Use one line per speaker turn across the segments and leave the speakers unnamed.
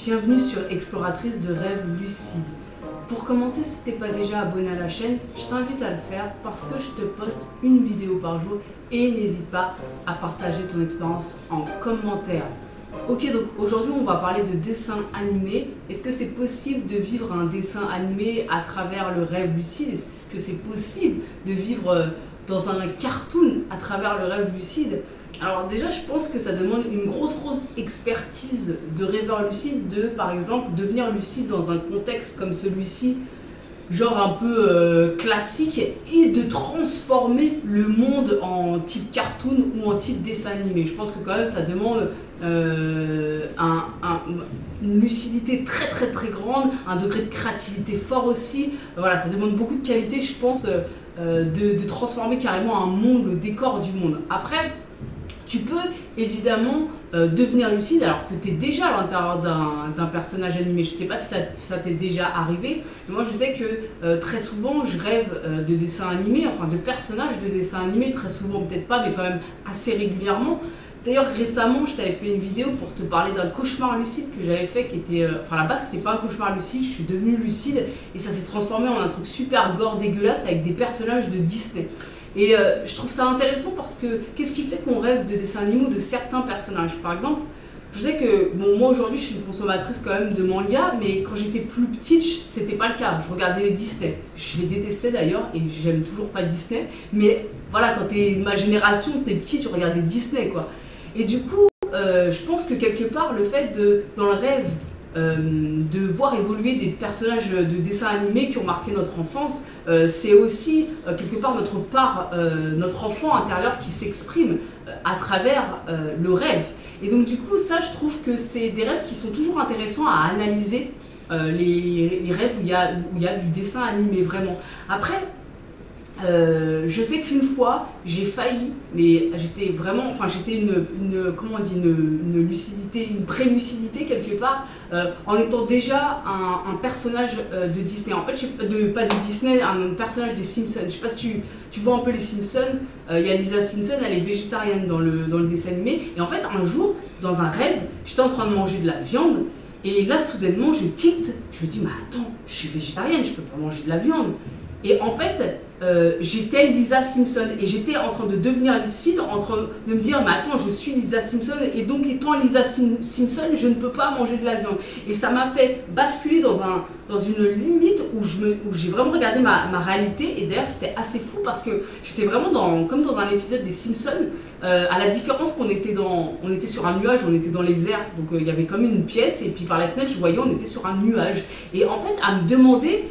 Bienvenue sur Exploratrice de rêves lucides. Pour commencer, si t'es pas déjà abonné à la chaîne, je t'invite à le faire parce que je te poste une vidéo par jour et n'hésite pas à partager ton expérience en commentaire. Ok, donc aujourd'hui on va parler de dessin animé. Est-ce que c'est possible de vivre un dessin animé à travers le rêve lucide? Est-ce que c'est possible de vivre dans un cartoon à travers le rêve lucide? Alors déjà, je pense que ça demande une grosse expertise de rêveur lucide de, par exemple, devenir lucide dans un contexte comme celui-ci, genre un peu classique, et de transformer le monde en type cartoon ou en type dessin animé. Je pense que quand même ça demande une lucidité très grande, un degré de créativité fort aussi. Voilà, ça demande beaucoup de qualité, je pense, de transformer carrément un monde, le décor du monde. Après, tu peux évidemment devenir lucide alors que tu es déjà à l'intérieur d'un personnage animé. Je ne sais pas si ça t'est déjà arrivé, mais moi je sais que très souvent je rêve de dessins animés, enfin de personnages de dessins animés, très souvent peut-être pas, mais quand même assez régulièrement. D'ailleurs récemment je t'avais fait une vidéo pour te parler d'un cauchemar lucide que j'avais fait qui était... Enfin à la base c'était pas un cauchemar lucide, je suis devenue lucide et ça s'est transformé en un truc super gore dégueulasse avec des personnages de Disney. Et je trouve ça intéressant parce que qu'est-ce qui fait qu'on rêve de dessins animaux de certains personnages? Par exemple, je sais que bon, moi aujourd'hui je suis une consommatrice quand même de manga, mais quand j'étais plus petite, c'était pas le cas. Je regardais les Disney. Je les détestais d'ailleurs et j'aime toujours pas Disney. Mais voilà, quand t'es de ma génération, t'es petit, tu regardais Disney quoi. Et du coup, je pense que quelque part, le fait dans le rêve, de voir évoluer des personnages de dessins animés qui ont marqué notre enfance, c'est aussi quelque part notre enfant intérieur qui s'exprime à travers le rêve. Et donc du coup ça je trouve que c'est des rêves qui sont toujours intéressants à analyser, les rêves où il y a du dessin animé vraiment. Après je sais qu'une fois j'ai failli, mais j'étais vraiment, enfin j'étais comment on dit, une lucidité, une pré-lucidité quelque part, en étant déjà un personnage de Disney. En fait, pas de Disney, un personnage des Simpsons. Je sais pas si tu vois un peu les Simpsons. Il y a Lisa Simpson, elle est végétarienne dans le dessin animé. Et en fait, un jour, dans un rêve, j'étais en train de manger de la viande. Et là, soudainement, je tilte. Je me dis, mais attends, je suis végétarienne, je peux pas manger de la viande. Et en fait, j'étais Lisa Simpson et j'étais en train de devenir lucide, en train de me dire mais attends, je suis Lisa Simpson et donc étant Lisa Simpson, je ne peux pas manger de la viande. Et ça m'a fait basculer dans une limite où j'ai vraiment regardé ma réalité. Et d'ailleurs c'était assez fou parce que j'étais vraiment comme dans un épisode des Simpsons, à la différence qu'on était sur un nuage, on était dans les airs, donc il y avait comme une pièce et puis par la fenêtre je voyais on était sur un nuage. Et en fait à me demander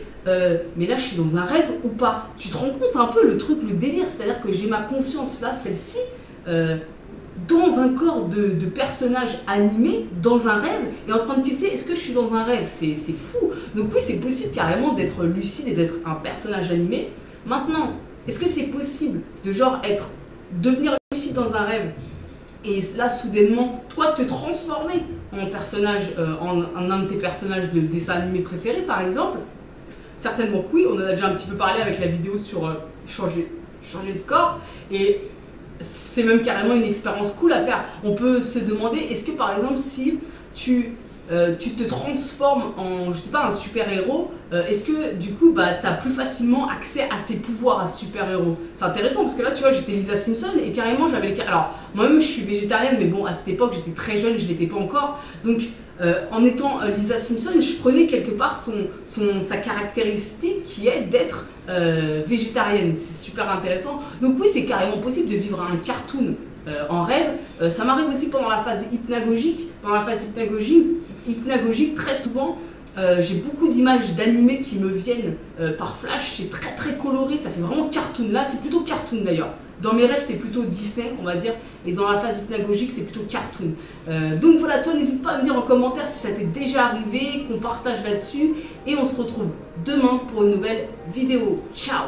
mais là je suis dans un rêve ou pas? Tu te rends compte un peu le truc, le délire, c'est-à-dire que j'ai ma conscience là, celle-ci, dans un corps de personnage animé, dans un rêve, et en train de tilter, est-ce que je suis dans un rêve? C'est fou. Donc oui, c'est possible carrément d'être lucide et d'être un personnage animé. Maintenant, est-ce que c'est possible de genre devenir lucide dans un rêve et là soudainement, toi te transformer en personnage, en un de tes personnages de dessin animé préférés par exemple? Certainement que oui, on en a déjà un petit peu parlé avec la vidéo sur changer de corps, et c'est même carrément une expérience cool à faire. On peut se demander, est-ce que par exemple si tu te transformes en, je sais pas, un super-héros, est-ce que du coup tu as plus facilement accès à ses pouvoirs, à ce super-héros? C'est intéressant parce que là tu vois, j'étais Lisa Simpson et carrément j'avais alors moi-même je suis végétarienne, mais bon à cette époque j'étais très jeune, je l'étais pas encore, donc en étant Lisa Simpson, je prenais quelque part sa caractéristique qui est d'être végétarienne. C'est super intéressant. Donc oui, c'est carrément possible de vivre un cartoon en rêve. Ça m'arrive aussi pendant la phase hypnagogique. Pendant la phase hypnagogique, très souvent, j'ai beaucoup d'images d'animés qui me viennent par flash. C'est très coloré, ça fait vraiment cartoon. Là, c'est plutôt cartoon d'ailleurs. Dans mes rêves, c'est plutôt Disney, on va dire, et dans la phase hypnagogique, c'est plutôt cartoon. Donc voilà, toi, n'hésite pas à me dire en commentaire si ça t'est déjà arrivé, qu'on partage là-dessus, et on se retrouve demain pour une nouvelle vidéo. Ciao!